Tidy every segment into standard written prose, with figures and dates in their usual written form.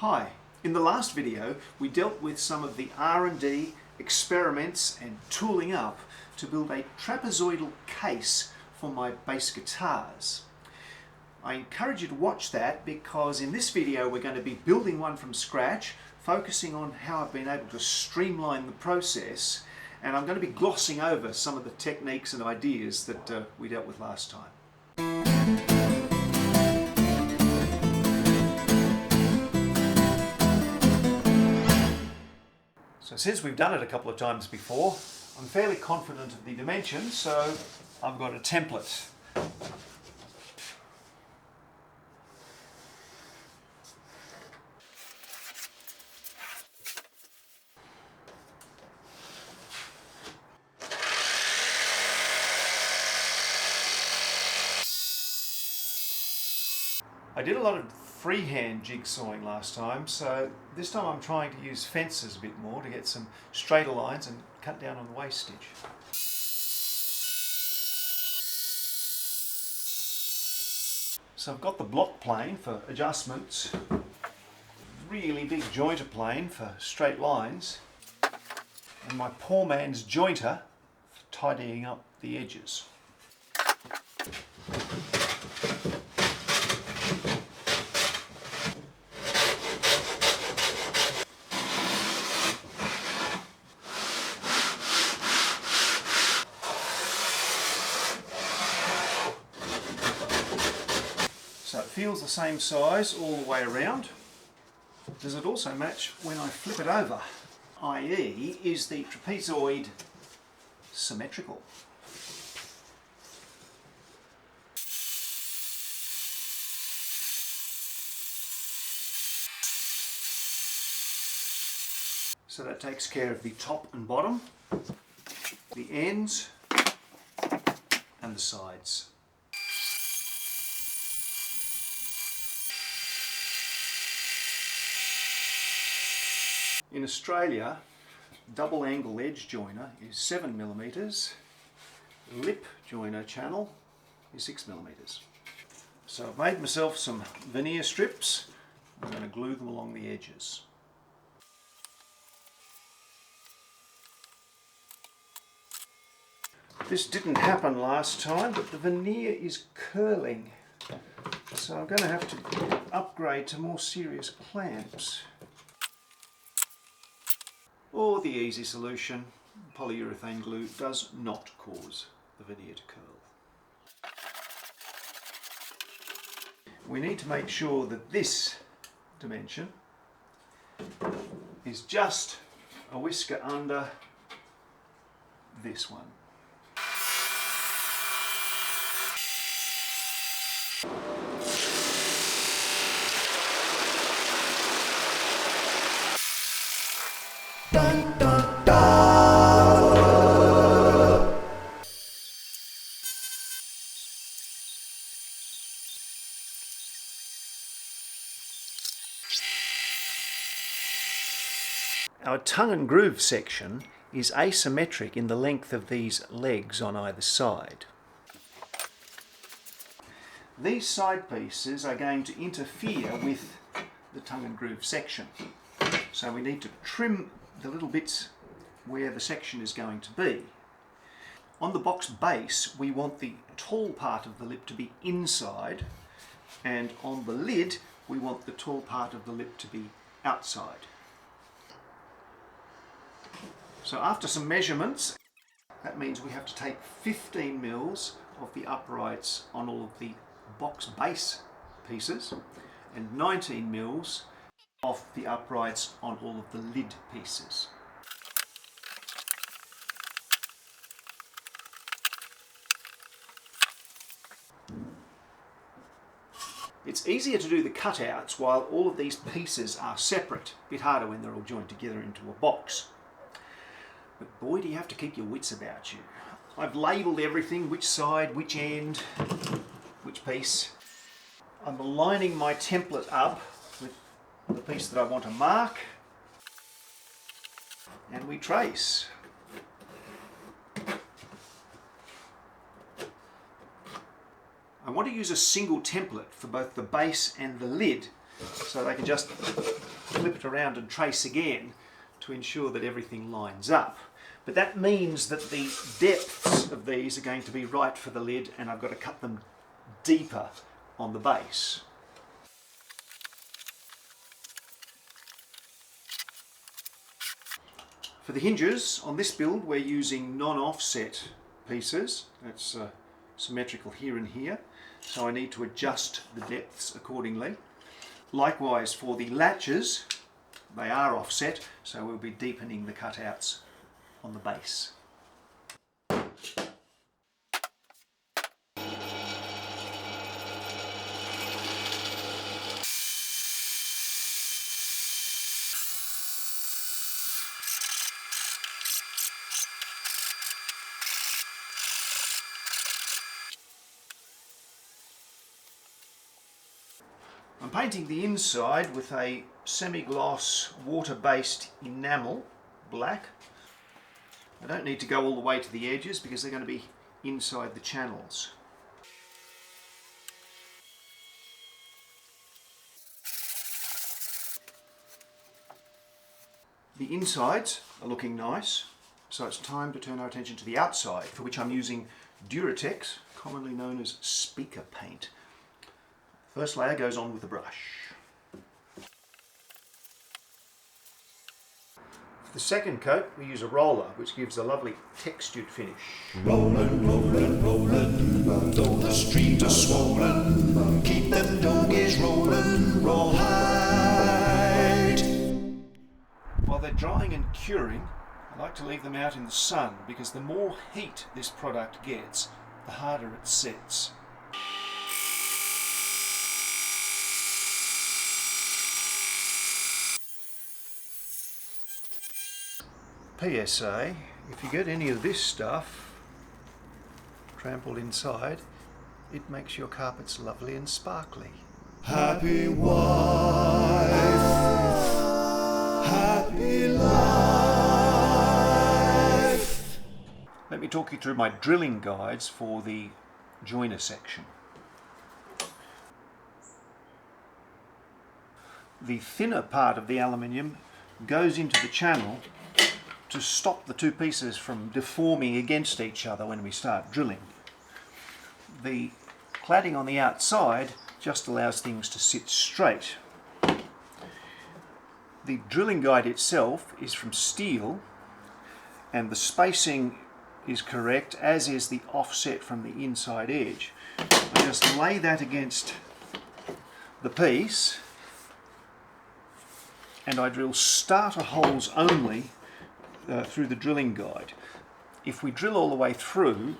Hi, in the last video we dealt with some of the R&D experiments and tooling up to build a trapezoidal case for my bass guitars. I encourage you to watch that because in this video we're going to be building one from scratch, focusing on how I've been able to streamline the process, and I'm going to be glossing over some of the techniques and ideas that we dealt with last time. So since we've done it a couple of times before, I'm fairly confident of the dimensions, so I've got a template. I did a lot of freehand jigsawing last time, so this time I'm trying to use fences a bit more to get some straighter lines and cut down on the waist stitch. So I've got the block plane for adjustments, really big jointer plane for straight lines, and my poor man's jointer for tidying up the edges. So it feels the same size all the way around. Does it also match when I flip it over? i.e., is the trapezoid symmetrical? So that takes care of the top and bottom, the ends and the sides. In Australia, double angle edge joiner is 7mm, lip joiner channel is 6mm. So I've made myself some veneer strips. I'm going to glue them along the edges. This didn't happen last time, but the veneer is curling, so I'm going to have to upgrade to more serious clamps. Or the easy solution, polyurethane glue does not cause the veneer to curl. We need to make sure that this dimension is just a whisker under this one. Dun, dun, dun. Our tongue and groove section is asymmetric in the length of these legs on either side. These side pieces are going to interfere with the tongue and groove section, so we need to trim the little bits where the section is going to be. On the box base we want the tall part of the lip to be inside, and on the lid we want the tall part of the lip to be outside. So after some measurements, that means we have to take 15mm of the uprights on all of the box base pieces and 19mm of the uprights on all of the lid pieces. It's easier to do the cutouts while all of these pieces are separate. A bit harder when they're all joined together into a box. But boy, do you have to keep your wits about you. I've labelled everything, which side, which end, which piece. I'm aligning my template up with the piece that I want to mark, and we trace. I want to use a single template for both the base and the lid, so they can just flip it around and trace again to ensure that everything lines up. But that means that the depths of these are going to be right for the lid, and I've got to cut them deeper on the base. For the hinges, on this build we're using non-offset pieces. That's symmetrical here and here, so I need to adjust the depths accordingly. Likewise for the latches, they are offset, so we'll be deepening the cutouts on the base. I'm painting the inside with a semi-gloss water-based enamel black. I don't need to go all the way to the edges because they're going to be inside the channels. The insides are looking nice, so it's time to turn our attention to the outside, for which I'm using Duratex, commonly known as speaker paint. First layer goes on with a brush. For the second coat we use a roller, which gives a lovely textured finish. Rollin', rollin', rollin', though the streams are swollen, keep them doggies rollin', rawhide. While they're drying and curing, I like to leave them out in the sun, because the more heat this product gets, the harder it sets. PSA, if you get any of this stuff trampled inside, it makes your carpets lovely and sparkly. Happy wife, happy life. Let me talk you through my drilling guides for the joiner section. The thinner part of the aluminium goes into the channel to stop the two pieces from deforming against each other when we start drilling. The cladding on the outside just allows things to sit straight. The drilling guide itself is from steel, and the spacing is correct, as is the offset from the inside edge. I just lay that against the piece and I drill starter holes only through the drilling guide. If we drill all the way through,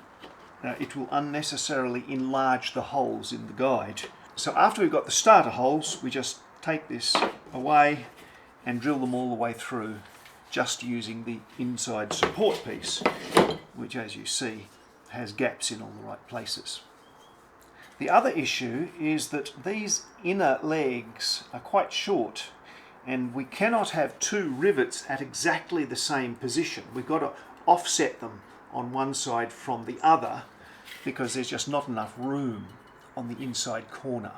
it will unnecessarily enlarge the holes in the guide. So after we've got the starter holes, we just take this away and drill them all the way through, just using the inside support piece, which, as you see, has gaps in all the right places. The other issue is that these inner legs are quite short, and we cannot have two rivets at exactly the same position. We've got to offset them on one side from the other, because there's just not enough room on the inside corner.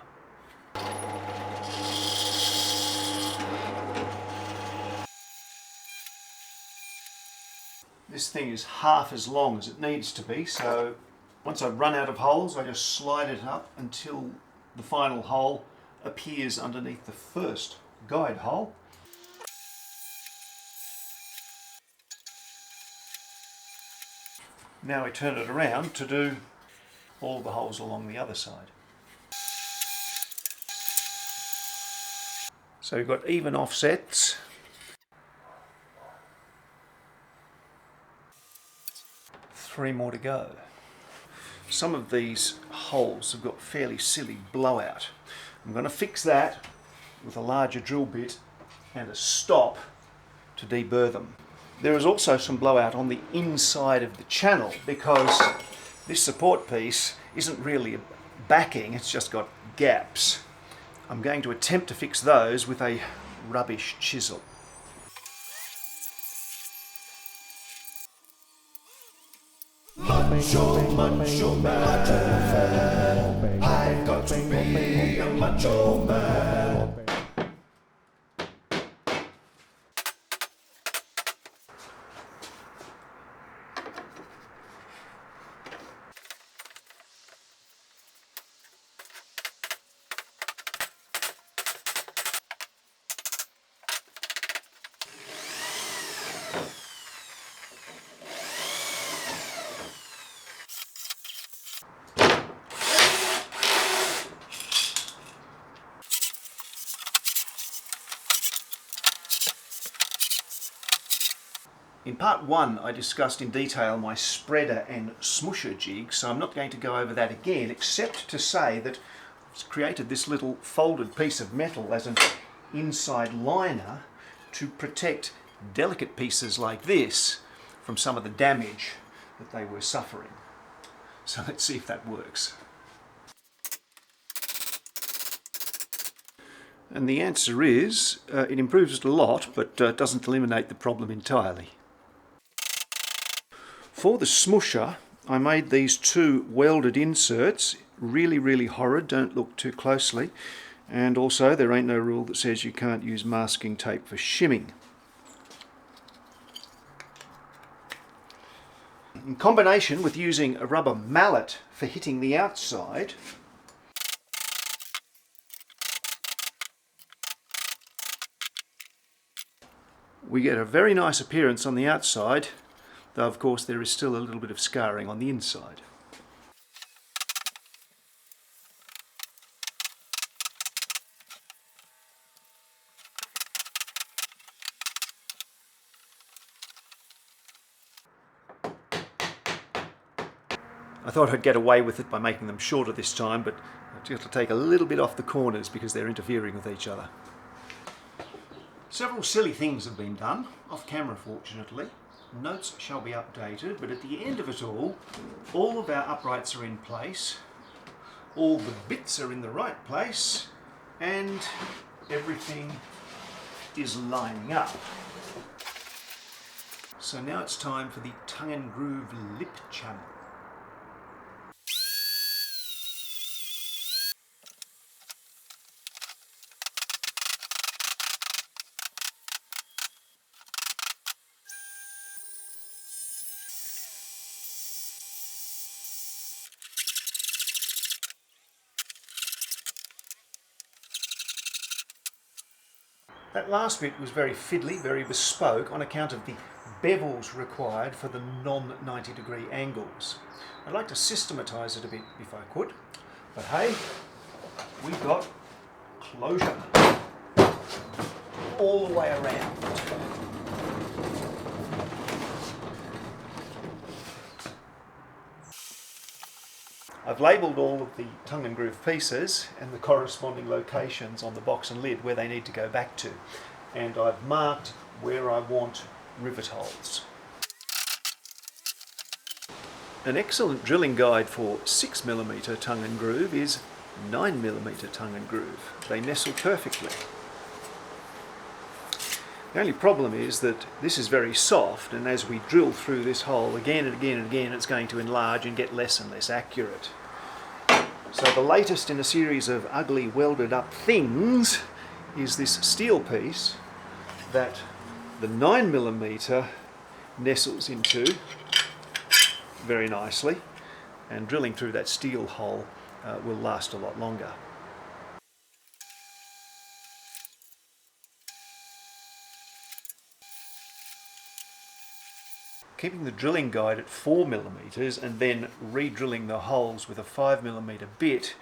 This thing is half as long as it needs to be, so once I've run out of holes, I just slide it up until the final hole appears underneath the first guide hole. Now we turn it around to do all the holes along the other side. So we've got even offsets. Three more to go. Some of these holes have got fairly silly blowout. I'm going to fix that with a larger drill bit and a stop to deburr them. There is also some blowout on the inside of the channel, because this support piece isn't really a backing, it's just got gaps. I'm going to attempt to fix those with a rubbish chisel. Macho, macho man, I've got to be a macho man. In part 1 I discussed in detail my spreader and smoosher jig, so I'm not going to go over that again, except to say that I've created this little folded piece of metal as an inside liner to protect delicate pieces like this from some of the damage that they were suffering. So let's see if that works. And the answer is, it improves it a lot, but doesn't eliminate the problem entirely. For the smoosher, I made these 2 welded inserts, really horrid, don't look too closely. And also, there ain't no rule that says you can't use masking tape for shimming. In combination with using a rubber mallet for hitting the outside, we get a very nice appearance on the outside, though of course there is still a little bit of scarring on the inside. I thought I'd get away with it by making them shorter this time, but I've got to take a little bit off the corners because they're interfering with each other. Several silly things have been done, off camera fortunately. Notes shall be updated, but at the end of it all of our uprights are in place, all the bits are in the right place, and everything is lining up. So now it's time for the tongue and groove lip channel. That last bit was very fiddly, very bespoke on account of the bevels required for the non-90 degree angles. I'd like to systematise it a bit if I could, but hey, we've got closure all the way around. I've labelled all of the tongue and groove pieces and the corresponding locations on the box and lid where they need to go back to, and I've marked where I want rivet holes. An excellent drilling guide for 6mm tongue and groove is 9mm tongue and groove. They nestle perfectly. The only problem is that this is very soft, and as we drill through this hole again and again and again, it's going to enlarge and get less and less accurate. So the latest in a series of ugly welded up things is this steel piece that the 9mm nestles into very nicely, and drilling through that steel hole will last a lot longer. Keeping the drilling guide at 4mm and then re-drilling the holes with a 5mm bit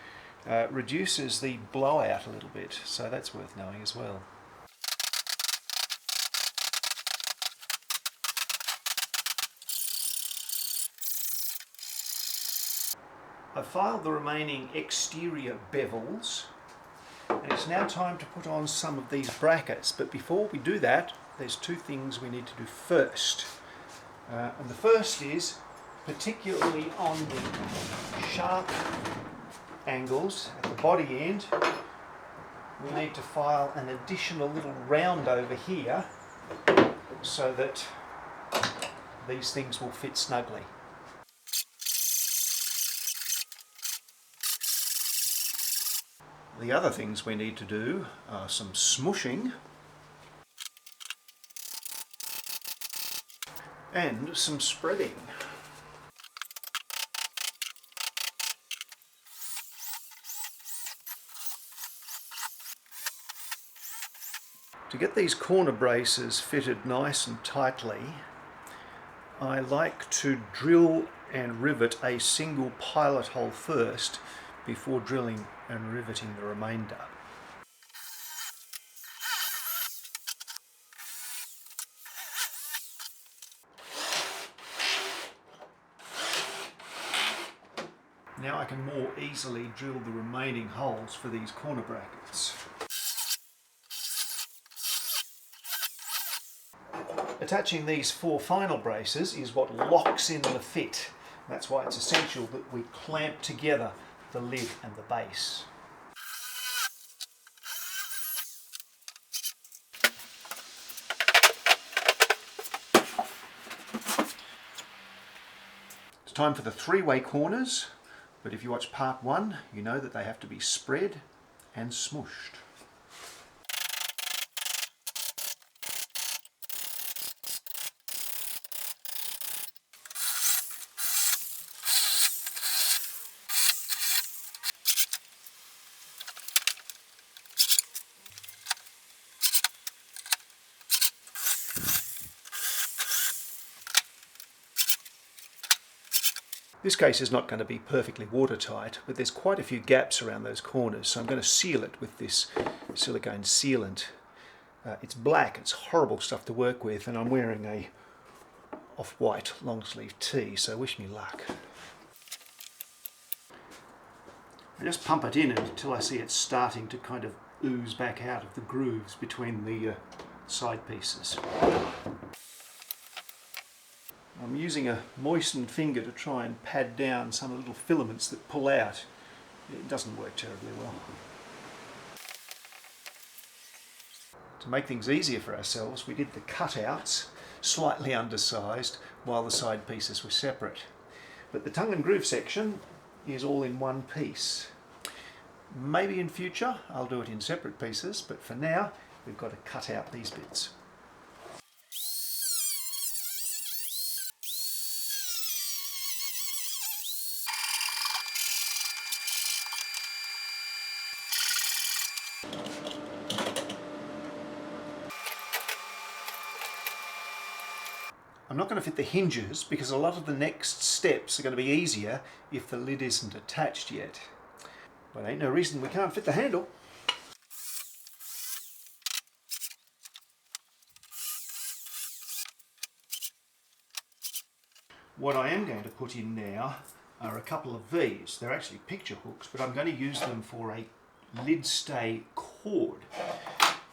reduces the blowout a little bit, so that's worth knowing as well. I've filed the remaining exterior bevels, and it's now time to put on some of these brackets, but before we do that, there's 2 things we need to do first. And the first is, particularly on the sharp angles at the body end, we need to file an additional little round over here so that these things will fit snugly. The other things we need to do are some smooshing and some spreading. To get these corner braces fitted nice and tightly, I like to drill and rivet a single pilot hole first before drilling and riveting the remainder. Now I can more easily drill the remaining holes for these corner brackets. Attaching these 4 final braces is what locks in the fit. That's why it's essential that we clamp together the lid and the base. It's time for the 3-way corners, but if you watch part 1, you know that they have to be spread and smooshed. This case is not going to be perfectly watertight, but there's quite a few gaps around those corners, so I'm going to seal it with this silicone sealant. It's black, it's horrible stuff to work with, and I'm wearing a off-white long-sleeve tee, so wish me luck. I just pump it in until I see it starting to kind of ooze back out of the grooves between the side pieces. I'm using a moistened finger to try and pad down some little filaments that pull out. It doesn't work terribly well. To make things easier for ourselves, we did the cutouts slightly undersized while the side pieces were separate. But the tongue and groove section is all in one piece. Maybe in future I'll do it in separate pieces, but for now we've got to cut out these bits. I'm not going to fit the hinges because a lot of the next steps are going to be easier if the lid isn't attached yet. But ain't no reason we can't fit the handle. What I am going to put in now are a couple of V's. They're actually picture hooks, but I'm going to use them for a lid stay cord.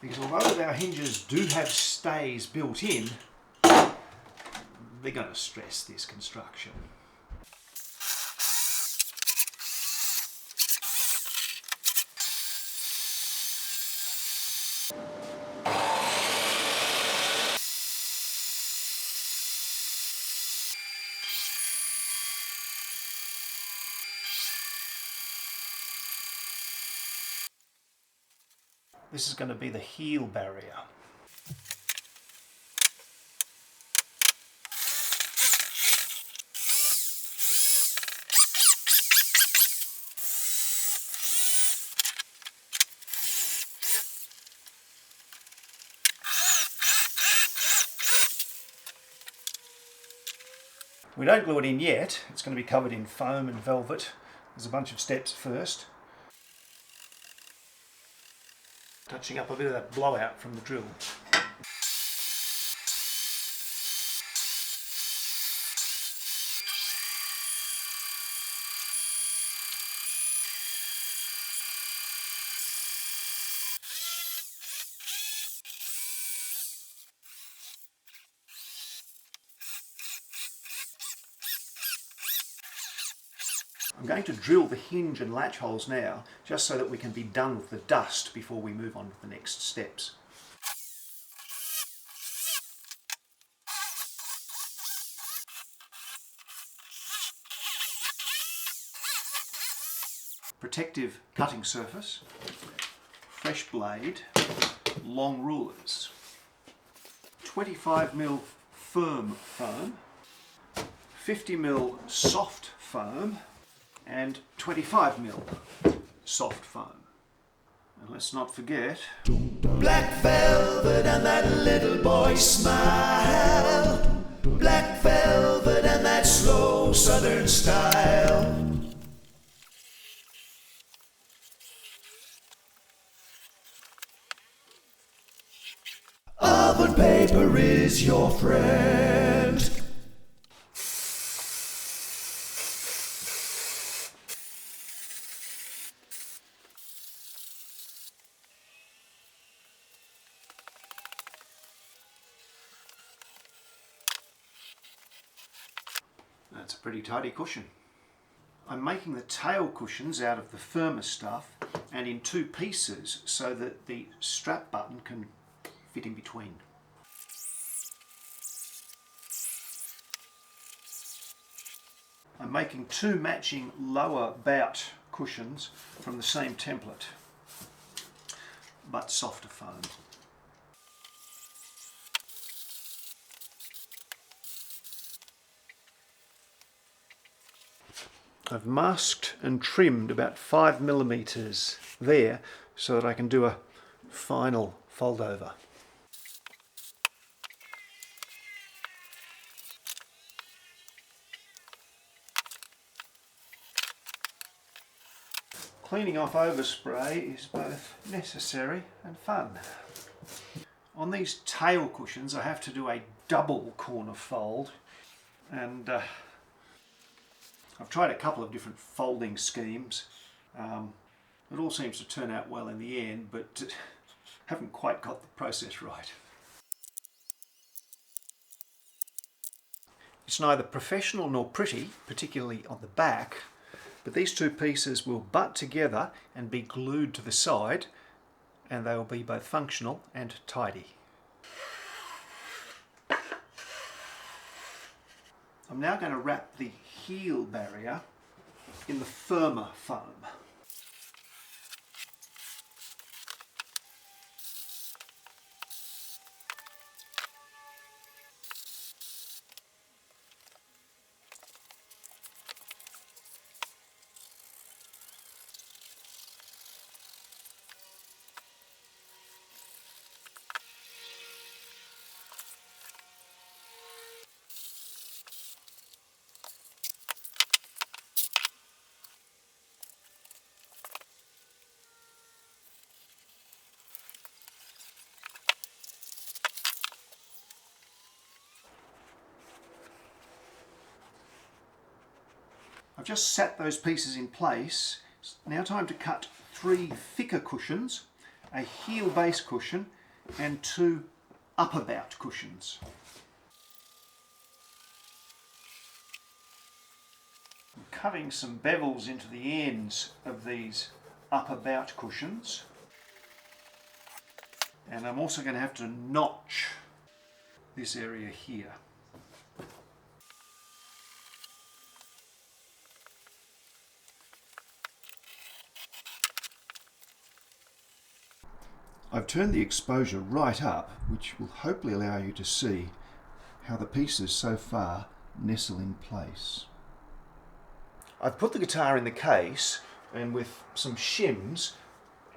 Because although our hinges do have stays built in, they're going to stress this construction. This is going to be the heel barrier. We don't glue it in yet. It's going to be covered in foam and velvet. There's a bunch of steps first. Touching up a bit of that blowout from the drill. I'm going to drill the hinge and latch holes now, just so that we can be done with the dust before we move on to the next steps. Protective cutting surface, fresh blade, long rulers, 25mm firm foam, 50mm soft foam, and 25mm soft foam. And let's not forget Black velvet and that little boy's smile. Black velvet and that slow southern style. Oven paper is your friend. That's a pretty tidy cushion. I'm making the tail cushions out of the firmer stuff and in two pieces so that the strap button can fit in between. I'm making two matching lower bout cushions from the same template, but softer foam. I've masked and trimmed about 5mm there so that I can do a final fold over. Cleaning off overspray is both necessary and fun. On these tail cushions I have to do a double corner fold, and I've tried a couple of different folding schemes. It all seems to turn out well in the end, but haven't quite got the process right. It's neither professional nor pretty, particularly on the back, but these two pieces will butt together and be glued to the side, and they will be both functional and tidy. I'm now going to wrap the heel barrier in the firmer foam. I've just sat those pieces in place. It's now time to cut 3 thicker cushions, a heel base cushion and 2 upper bout cushions. I'm cutting some bevels into the ends of these upper bout cushions, and I'm also going to have to notch this area here. I've turned the exposure right up, which will hopefully allow you to see how the pieces so far nestle in place. I've put the guitar in the case, and with some shims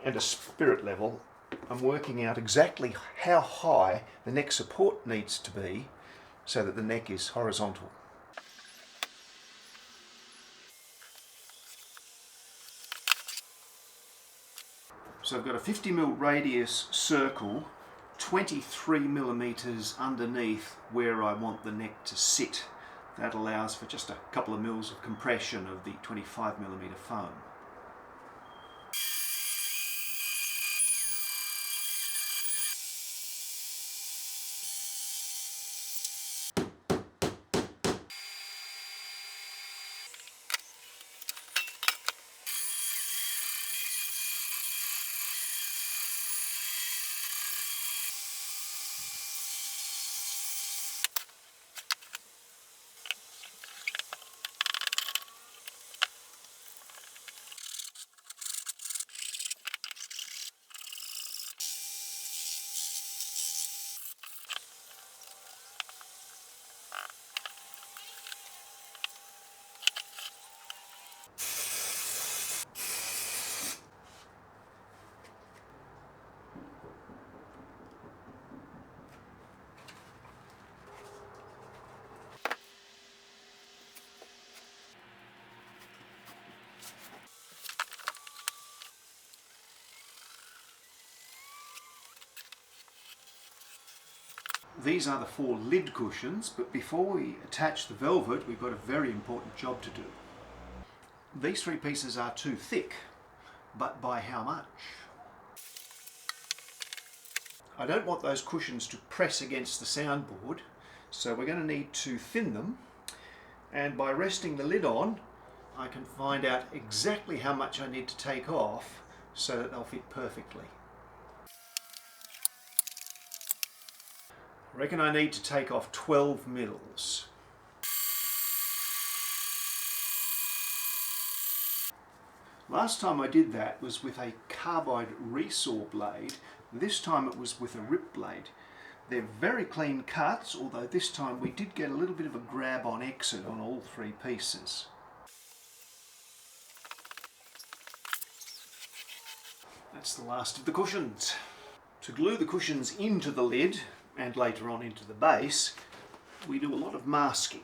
and a spirit level, I'm working out exactly how high the neck support needs to be so that the neck is horizontal. So I've got a 50mm radius circle, 23mm underneath where I want the neck to sit. That allows for just a couple of mils of compression of the 25mm foam. These are the 4 lid cushions, but before we attach the velvet, we've got a very important job to do. These 3 pieces are too thick, but by how much? I don't want those cushions to press against the soundboard, so we're going to need to thin them And by resting the lid on, I can find out exactly how much I need to take off so that they'll fit perfectly. I reckon I need to take off 12 mils. Last time I did that was with a carbide resaw blade. This time it was with a rip blade. They're very clean cuts, although this time we did get a little bit of a grab on exit on all three pieces. That's the last of the cushions. To glue the cushions into the lid and later on into the base, we do a lot of masking.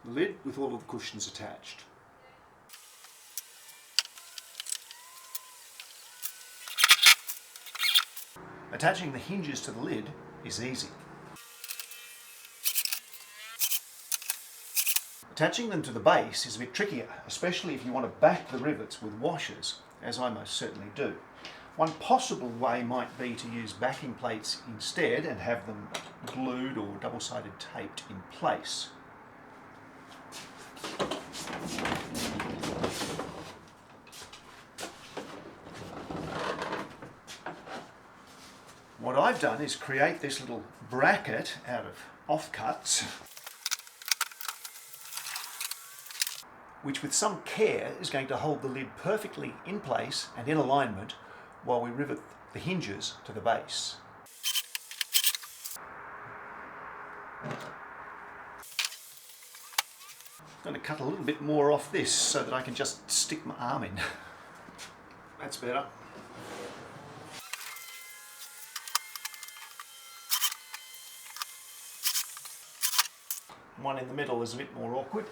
The lid with all of the cushions attached. Attaching the hinges to the lid is easy. Attaching them to the base is a bit trickier, especially if you want to back the rivets with washers, as I most certainly do. One possible way might be to use backing plates instead and have them glued or double-sided taped in place. What I've done is create this little bracket out of offcuts, which with some care is going to hold the lid perfectly in place and in alignment while we rivet the hinges to the base. I'm going to cut a little bit more off this so that I can just stick my arm in. That's better. One in the middle is a bit more awkward.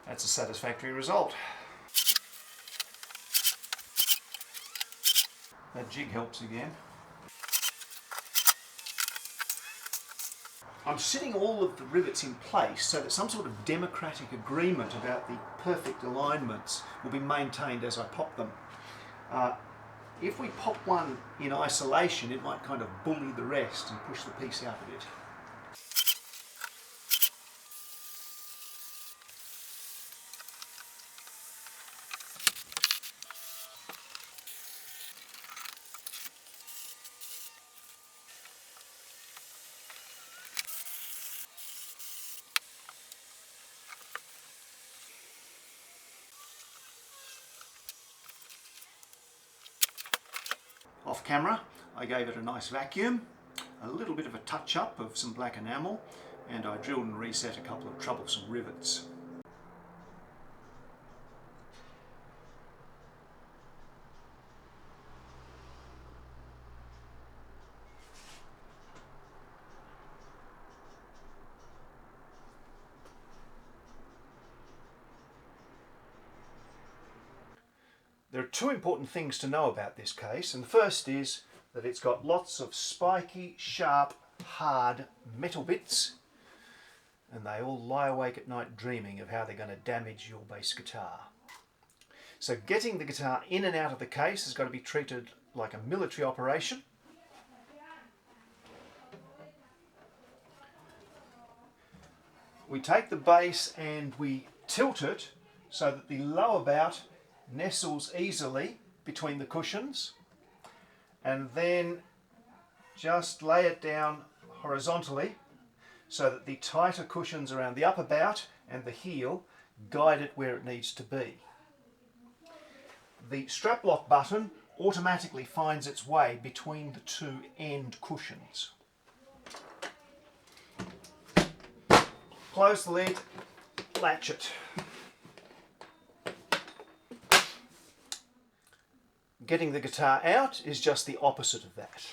That's a satisfactory result. That jig helps again. I'm sitting all of the rivets in place so that some sort of democratic agreement about the perfect alignments will be maintained as I pop them. If we pop one in isolation, it might kind of bully the rest and push the piece out a bit. Off camera, I gave it a nice vacuum, a little bit of a touch-up of some black enamel, and I drilled and reset a couple of troublesome rivets. There are two important things to know about this case, and the first is that it's got lots of spiky, sharp, hard metal bits, and they all lie awake at night dreaming of how they're going to damage your bass guitar. So getting the guitar in and out of the case has got to be treated like a military operation. We take the bass and we tilt it so that the lower bout nestles easily between the cushions, and then just lay it down horizontally so that the tighter cushions around the upper bout and the heel guide it where it needs to be. The strap lock button automatically finds its way between the two end cushions. Close the lid, latch it. Getting the guitar out is just the opposite of that.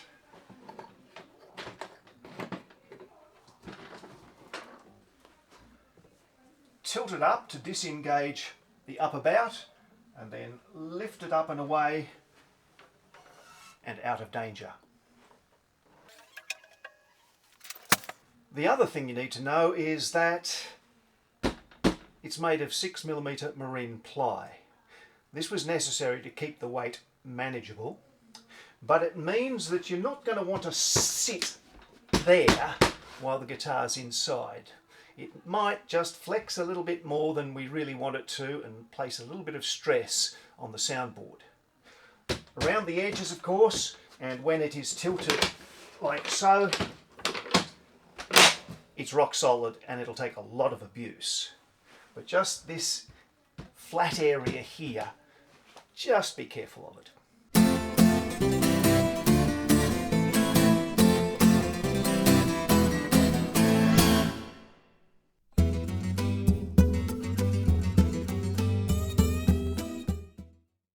Tilt it up to disengage the upper bout, and then lift it up and away and out of danger. The other thing you need to know is that it's made of 6mm marine ply. This was necessary to keep the weight manageable, but it means that you're not going to want to sit there while the guitar's inside. It might just flex a little bit more than we really want it to and place a little bit of stress on the soundboard. Around the edges, of course, and when it is tilted like so, it's rock solid and it'll take a lot of abuse. But just this flat area here, just be careful of it.